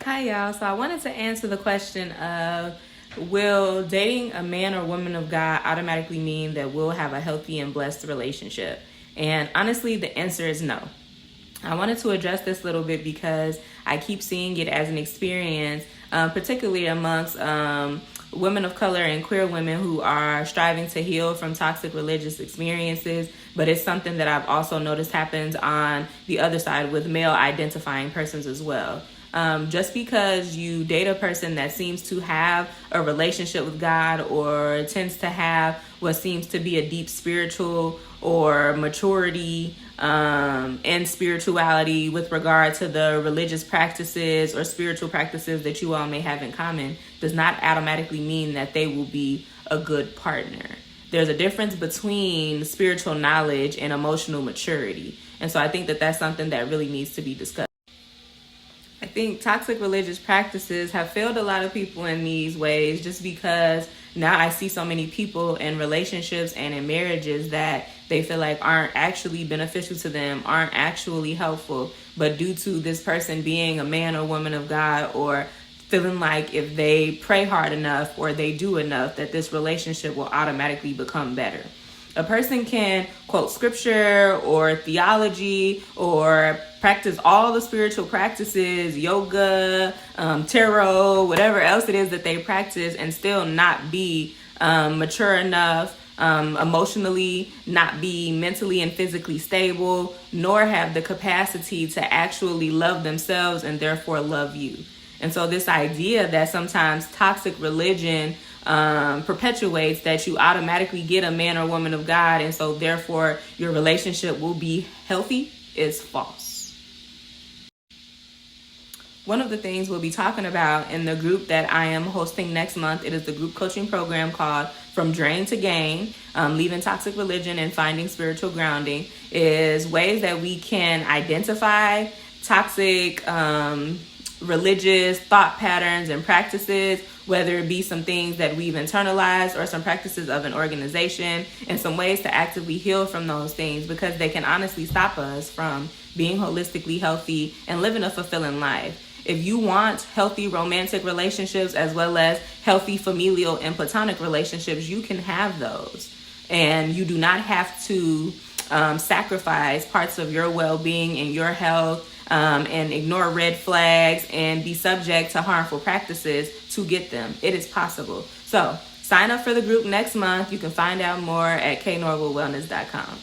Hi, y'all. So I wanted to answer the question of, will dating a man or woman of God automatically mean that we'll have a healthy and blessed relationship? And honestly, the answer is no. I wanted to address this a little bit because I keep seeing it as an experience, particularly amongst women of color and queer women who are striving to heal from toxic religious experiences. But it's something that I've also noticed happens on the other side with male identifying persons as well. Just because you date a person that seems to have a relationship with God or tends to have what seems to be a deep spiritual or maturity and spirituality with regard to the religious practices or spiritual practices that you all may have in common does not automatically mean that they will be a good partner. There's a difference between spiritual knowledge and emotional maturity. And so I think that that's something that really needs to be discussed. I think toxic religious practices have failed a lot of people in these ways just because now I see so many people in relationships and in marriages that they feel like aren't actually beneficial to them, aren't actually helpful, but due to this person being a man or woman of God, or feeling like if they pray hard enough or they do enough, that this relationship will automatically become better. A person can quote scripture or theology or practice all the spiritual practices, yoga, tarot, whatever else it is that they practice, and still not be mature enough, emotionally, not be mentally and physically stable, nor have the capacity to actually love themselves and therefore love you. And so this idea that sometimes toxic religion perpetuates that you automatically get a man or woman of God and so therefore your relationship will be healthy is false. One of the things we'll be talking about in the group that I am hosting next month, it is the group coaching program called From Drain to Gain, Leaving Toxic Religion and Finding Spiritual Grounding, is ways that we can identify toxic religious thought patterns and practices, whether it be some things that we've internalized or some practices of an organization, and some ways to actively heal from those things, because they can honestly stop us from being holistically healthy and living a fulfilling life. If you want healthy romantic relationships as well as healthy familial and platonic relationships, you can have those. And you do not have to sacrifice parts of your well-being and your health and ignore red flags and be subject to harmful practices to get them. It is possible. So sign up for the group next month. You can find out more at knorvalwellness.com.